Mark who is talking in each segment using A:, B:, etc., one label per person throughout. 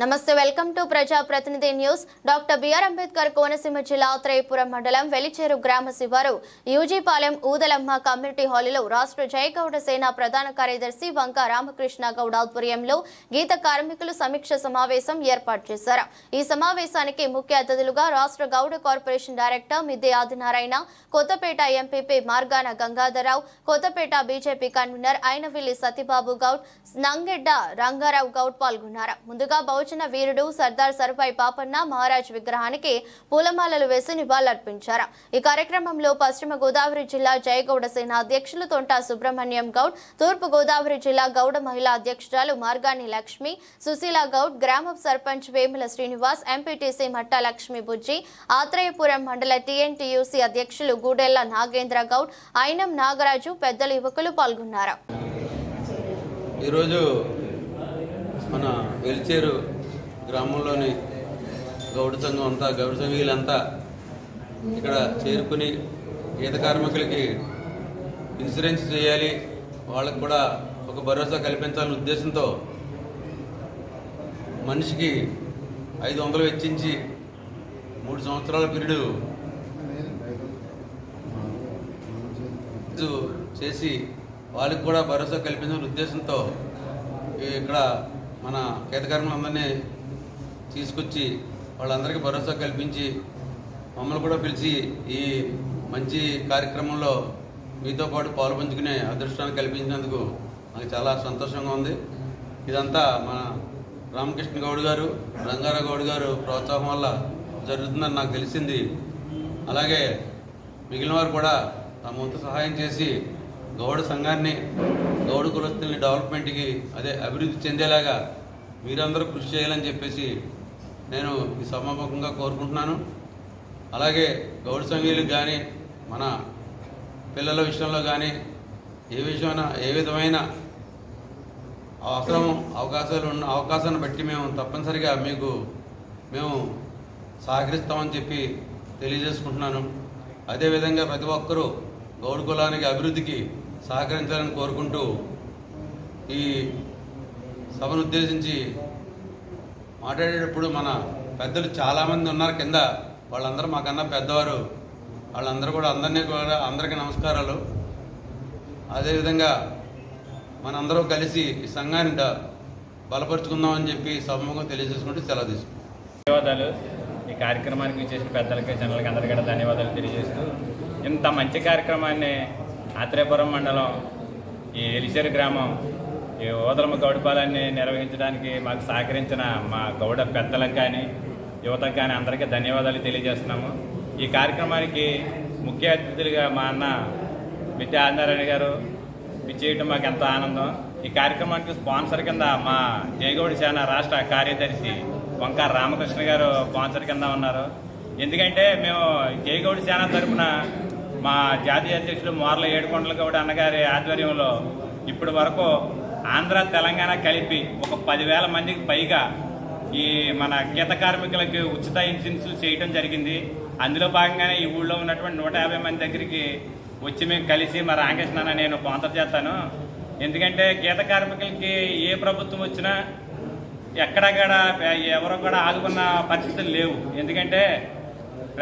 A: నమస్తే welcome to Praja Pratinidhi news. Doctor BR Ambedkar Konaseema జిల్లా త్రేపురం మండలం వెలిచేరు గ్రామ శివారు యూజీపాలెం ఊదలమ్మ కమ్యూనిటీ హాలులో రాష్ట్ర జయగౌడ సేన ప్రధాన కార్యదర్శి వంక రామకృష్ణ గౌడ్ ఆధ్వర్యంలో గీత కార్మికులు సమీక్ష సమావేశం ఏర్పాటు చేశారు. ఈ సమావేశానికి ముఖ్య అతిథులుగా రాష్ట్ర గౌడ కార్పొరేషన్ డైరెక్టర్ మిద్దె ఆదినారాయణ, కొత్తపేట ఎంపీపీ మార్గాన గంగాధరరావు, కొత్తపేట బీజేపీ కన్వీనర్ అయినవిల్లి సతీబాబు గౌడ్, నంగెడ్డ రంగారావు గౌడ్ పాల్గొన్నారు. ముందుగా బహుజన వీరుడు సర్దార్ సర్వాయి పాపన్న మహారాజ్ విగ్రహానికి పూలమాలలు వేసి నివాళులర్పించారు. ఈ కార్యక్రమంలో పశ్చిమ గోదావరి జిల్లా జయగౌడ సేన అధ్యక్షులు తొంట సుబ్రహ్మణ్యం గౌడ్, తూర్పు గోదావరి జిల్లా గౌడ మహిళా అధ్యక్షురాలు మార్గాని లక్ష్మి, సుశీల గౌడ్, గ్రామ సర్పంచ్ వేముల శ్రీనివాస్, ఎంపీటీసీ మట్టా లక్ష్మి బుజ్జి, ఆత్రేయపురం మండల టీఎన్టీయూసీ అధ్యక్షులు గూడెల్ల నాగేంద్ర గౌడ్, అయినం నాగరాజు, పెద్దల యువకులు పాల్గొన్నారు.
B: ఈరోజు మన వెలిచేరు గ్రామంలోని గౌడ సంఘం అంతా గౌడ సంఘీయులంతా ఇక్కడ చేరుకుని గీత కార్మికులకి ఇన్సూరెన్స్ చేయాలి, వాళ్ళకు కూడా ఒక భరోసా కల్పించాలనే ఉద్దేశంతో మనిషికి 500 వెచ్చించి 3 సంవత్సరాల పీరియడ్ చేసి వాళ్ళకి కూడా భరోసా కల్పించాలనే ఉద్దేశంతో ఇక్కడ మన గీత కార్మికులందరినీ తీసుకొచ్చి వాళ్ళందరికీ భరోసా కల్పించి మమ్మల్ని కూడా పిలిచి ఈ మంచి కార్యక్రమంలో మీతో పాటు పాలుపంచుకునే అదృష్టాన్ని కల్పించినందుకు నాకు చాలా సంతోషంగా ఉంది. ఇదంతా మన రామకృష్ణ గౌడ్ గారు, రంగారావు గౌడ్ గారు ప్రోత్సాహం వల్ల జరుగుతుందని నాకు తెలిసింది. అలాగే మిగిలిన వారు కూడా తమ వంతు సహాయం చేసి గౌడ సంఘాన్ని, గౌడ కులస్తుల్ని డెవలప్మెంట్కి అభివృద్ధి చెందేలాగా మీరందరూ కృషి చేయాలని చెప్పేసి నేను ఈ సమాపకంగా కోరుకుంటున్నాను. అలాగే గౌడ సంఘీయులకు కానీ మన పిల్లల విషయంలో కానీ ఏ విధమైన అవకాశాన్ని బట్టి మేము తప్పనిసరిగా మేము సహకరిస్తామని చెప్పి తెలియజేసుకుంటున్నాను. అదేవిధంగా ప్రతి ఒక్కరూ గౌడ కులానికి అభివృద్ధికి సహకరించాలని కోరుకుంటూ ఈ సభను ఉద్దేశించి మాట్లాడేటప్పుడు మన పెద్దలు చాలామంది ఉన్నారు కింద, వాళ్ళందరూ మాకన్నా పెద్దవారు, వాళ్ళందరూ కూడా అందరికీ నమస్కారాలు. అదేవిధంగా మనందరూ కలిసి ఈ సంఘాన్ని బలపరుచుకుందామని చెప్పి సభముఖంగా తెలియజేసుకుంటూ సెలవు తీసుకుంటాం.
C: ధన్యవాదాలు. ఈ కార్యక్రమానికి చేసిన పెద్దలకి, జనాలకి అందరికీ కూడా ధన్యవాదాలు తెలియజేస్తూ, ఇంత మంచి కార్యక్రమాన్ని ఆత్రేయపురం మండలం ఈ వెలిచేరు గ్రామం ఈ ఓదలమ్మ గౌడపాలన్ని నిర్వహించడానికి మాకు సహకరించిన మా గౌడ పెద్దలకు కానీ యువతకు కానీ అందరికీ ధన్యవాదాలు తెలియజేస్తున్నాము. ఈ కార్యక్రమానికి ముఖ్య అతిథులుగా మా అన్న మిద్దె ఆదినారాయణ గారు విచ్చేయటం మాకు ఎంతో ఆనందం. ఈ కార్యక్రమానికి స్పాన్సర్ కింద మా జయగౌడ సేన రాష్ట్ర కార్యదర్శి వంక రామకృష్ణ గారు స్పాన్సర్ కింద ఉన్నారు. ఎందుకంటే మేము జయగౌడ సేన తరఫున మా జాతీయ అధ్యక్షులు మోర్ల ఏడుకొండల గౌడ అన్నగారి ఆధ్వర్యంలో ఇప్పటి వరకు ఆంధ్ర తెలంగాణ కలిపి ఒక 10,000 మందికి పైగా ఈ మన గీత కార్మికులకి ఉచిత ఇన్సూరెన్స్లు చేయడం జరిగింది. అందులో భాగంగానే ఈ ఊళ్ళో ఉన్నటువంటి 150 మంది దగ్గరికి వచ్చి మేము కలిసి మా రామకృష్ణ నేను స్పాన్సర్ చేస్తాను. ఎందుకంటే గీత కార్మికులకి ఏ ప్రభుత్వం వచ్చినా ఎక్కడక్కడ ఎవరు కూడా ఆదుకున్న పరిస్థితులు లేవు. ఎందుకంటే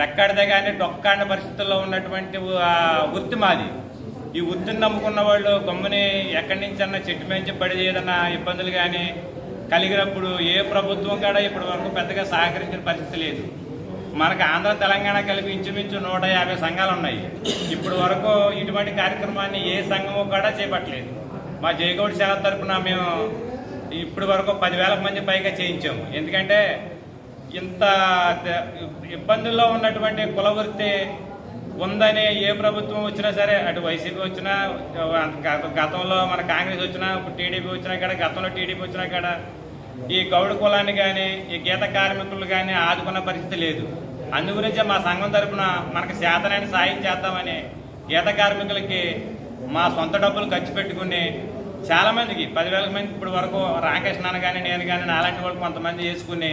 C: రెక్కడిదే కానీ డొక్కాడిన పరిస్థితుల్లో ఉన్నటువంటి వృత్తి మాది. ఈ వృత్తిని నమ్ముకున్న వాళ్ళు గమ్ముని ఎక్కడి నుంచి అన్న చెట్టు నుంచి పడి ఏదన్నా ఇబ్బందులు కానీ కలిగినప్పుడు ఏ ప్రభుత్వం కూడా ఇప్పటి వరకు పెద్దగా సహకరించిన పరిస్థితి లేదు. మనకు ఆంధ్ర తెలంగాణ కలిపి ఇంచుమించు 150 సంఘాలు ఉన్నాయి. ఇప్పటి వరకు ఇటువంటి కార్యక్రమాన్ని ఏ సంఘము కూడా చేపట్టలేదు. మా జయగౌడ సేన తరఫున మేము ఇప్పటి వరకు 10,000 మంది పైగా చేయించాము. ఎందుకంటే ఇంత ఇబ్బందుల్లో ఉన్నటువంటి కుల వృత్తి ఉందని ఏ ప్రభుత్వం వచ్చినా సరే, అటు వైసీపీ వచ్చినా, గతంలో మన కాంగ్రెస్ వచ్చినా, టీడీపీ వచ్చినా కాడ, గతంలో టీడీపీ వచ్చినా కాడ ఈ గౌడ కులాన్ని కానీ ఈ గీత కార్మికులు కానీ ఆదుకున్న పరిస్థితి లేదు. అందుగురించే మా సంఘం తరఫున మనకు చేతనైన సాయం చేద్దామని గీత కార్మికులకి మా సొంత డబ్బులు ఖర్చు పెట్టుకుని చాలామందికి 10,000 మంది ఇప్పటి వరకు రామకృష్ణ కానీ నేను కానీ నాలాంటి వాళ్ళు కొంతమంది వేసుకుని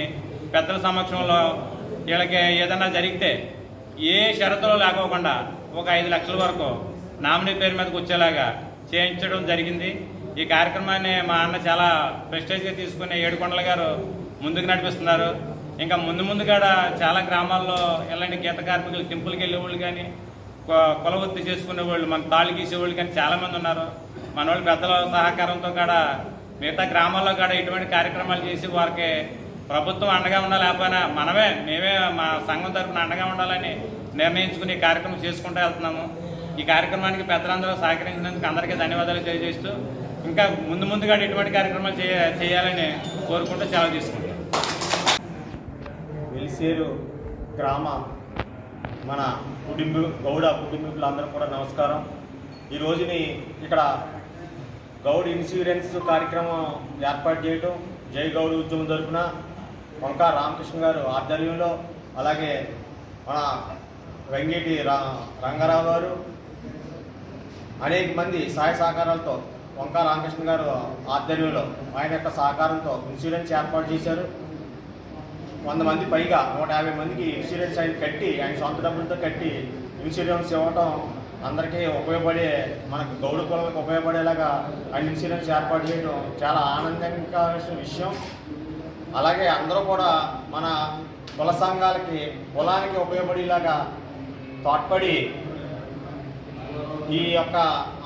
C: పెద్దల సమక్షంలో వీళ్ళకి ఏదన్నా జరిగితే ఏ షరతులు లేకోకుండా ఒక 5 లక్షల వరకు నామినీ పేరు మీదకి వచ్చేలాగా చేయించడం జరిగింది. ఈ కార్యక్రమాన్ని మా అన్న చాలా ప్రెస్టేజ్గా తీసుకుని ఏడుకొండల గారు ముందుకు నడిపిస్తున్నారు. ఇంకా ముందు ముందు కూడా చాలా గ్రామాల్లో ఇలాంటి గీత కార్మికులు టెంపుల్కి వెళ్ళేవాళ్ళు కానీ కుల వృత్తి చేసుకునే వాళ్ళు, మన తాళి గీసేవాళ్ళు కానీ చాలామంది ఉన్నారు. మన వాళ్ళు పెద్దల సహకారంతో కూడా మిగతా గ్రామాల్లో కూడా ఇటువంటి కార్యక్రమాలు చేసి వారికి ప్రభుత్వం అండగా ఉండాలి, లేకపోయినా మేమే మా సంఘం తరఫున అండగా ఉండాలని నిర్ణయించుకుని ఈ కార్యక్రమం చేసుకుంటూ వెళ్తున్నాము. ఈ కార్యక్రమానికి పెద్దలందరూ సహకరించినందుకు అందరికీ ధన్యవాదాలు తెలియజేస్తూ ఇంకా ముందుగా ఇటువంటి కార్యక్రమాలు చేయాలని కోరుకుంటూ సెలవు తీసుకుంటాం.
D: వెలిసేరు గ్రామ మన గౌడ కుటుంబీకులందరూ కూడా నమస్కారం. ఈ రోజుని ఇక్కడ గౌడ్ ఇన్సూరెన్స్ కార్యక్రమం ఏర్పాటు చేయడం జై గౌడ్ ఉద్యమం తరపున వంకా రామకృష్ణ గారు ఆధ్వర్యంలో, అలాగే మన వెంగేటి రంగారావు గారు అనేక మంది సహాయ సహకారాలతో వంకా రామకృష్ణ గారు ఆధ్వర్యంలో ఆయన యొక్క సహకారంతో ఇన్సూరెన్స్ ఏర్పాటు చేశారు. 100 మంది పైగా 150 మందికి ఇన్సూరెన్స్ ఆయన కట్టి, ఆయన సొంత డబ్బులతో కట్టి ఇన్సూరెన్స్ ఇవ్వటం అందరికీ ఉపయోగపడే, మనకు గౌడ కులాలకు ఉపయోగపడేలాగా ఆయన ఇన్సూరెన్స్ ఏర్పాటు చేయడం చాలా ఆనందకరమైన విషయం. అలాగే అందరూ కూడా మన కుల సంఘాలకి కులానికి ఉపయోగపడేలాగా తోడ్పడి ఈ యొక్క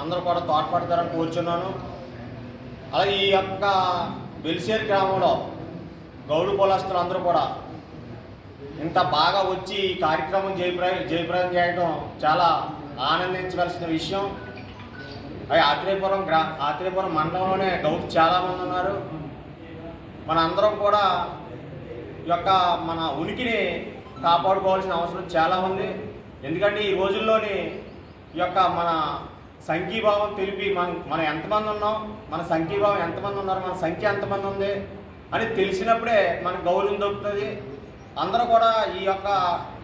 D: అందరూ కూడా తోడ్పడతారని కోరుచున్నాను. అలాగే ఈ యొక్క వెలిసేరు గ్రామంలో గౌడు కులస్తులు అందరూ కూడా ఇంత బాగా వచ్చి ఈ కార్యక్రమం జయప్రదం చేయడం చాలా ఆనందించవలసిన విషయం. అది ఆత్రేయపురం మండలంలోనే గౌడు చాలామంది ఉన్నారు. మన అందరం కూడా ఈ యొక్క మన ఉనికిని కాపాడుకోవాల్సిన అవసరం చాలా ఉంది. ఎందుకంటే ఈ రోజుల్లోని ఈ యొక్క మన సంఘీభావం తెలిపి మనం ఎంతమంది ఉన్నాం, మన సంఘీభావం ఎంతమంది ఉన్నారు, మన సంఖ్య ఎంతమంది ఉంది అని తెలిసినప్పుడే మనకు గౌరవం దొరుకుతుంది. అందరూ కూడా ఈ యొక్క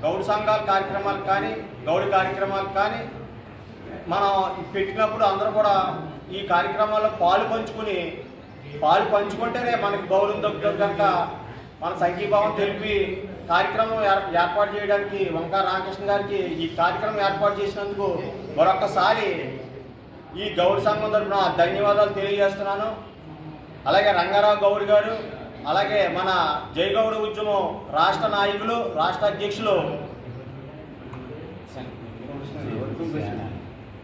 D: గౌడు సంఘాల కార్యక్రమాలకు కానీ గౌడి కార్యక్రమాలకు కానీ మనం పెట్టినప్పుడు అందరూ కూడా ఈ కార్యక్రమాల్లో పాలు పంచుకుంటేనే మనకు గౌరవం దొరుకుతుంది. కనుక మన సంఘీభావం తెలిపి కార్యక్రమం ఏర్పాటు చేయడానికి వంకా రామకృష్ణ గారికి ఈ కార్యక్రమం ఏర్పాటు చేసినందుకు మరొక్కసారి ఈ గౌడ్ సంఘం తరఫున ధన్యవాదాలు తెలియజేస్తున్నాను. అలాగే రంగారావు గౌడ్ గారు, అలాగే మన జై గౌడ ఉద్యమం రాష్ట్ర నాయకులు, రాష్ట్ర అధ్యక్షులు,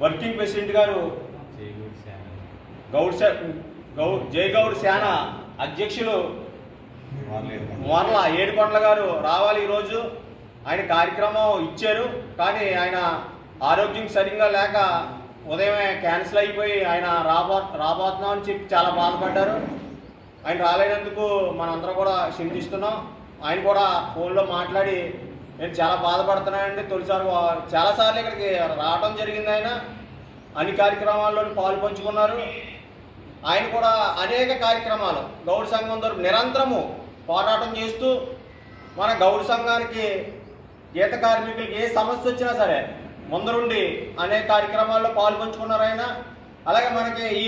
D: వర్కింగ్ ప్రెసిడెంట్ గారు జై గౌడ్ సేన అధ్యక్షులు మోర్ల ఏడుకొండల గారు రావాలి. ఈరోజు ఆయన కార్యక్రమం ఇచ్చారు, కానీ ఆయన ఆరోగ్యం సరిగ్గా లేక ఉదయమే క్యాన్సిల్ అయిపోయి ఆయన రాబోతున్నామని చెప్పి చాలా బాధపడ్డారు. ఆయన రాలేనందుకు మనందరం కూడా చింతిస్తున్నాం. ఆయన కూడా ఫోన్లో మాట్లాడి నేను చాలా బాధపడుతున్నానండి, తొలిసారి చాలాసార్లు ఇక్కడికి రావడం జరిగింది. ఆయన అన్ని కార్యక్రమాల్లో పాలు పంచుకున్నారు. ఆయన కూడా అనేక కార్యక్రమాలు గౌడ్ సంఘం తరపు నిరంతరము పోరాటం చేస్తూ మన గౌడ్ సంఘానికి గీత కార్మికులకి ఏ సమస్య వచ్చినా సరే ముందరుండి అనేక కార్యక్రమాల్లో పాల్పంచుకున్నారు ఆయన. అలాగే మనకి ఈ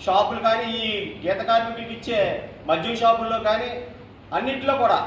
D: షాపులు కానీ ఈ గీత కార్మికులకి ఇచ్చే మద్యం షాపుల్లో కానీ అన్నింటిలో కూడా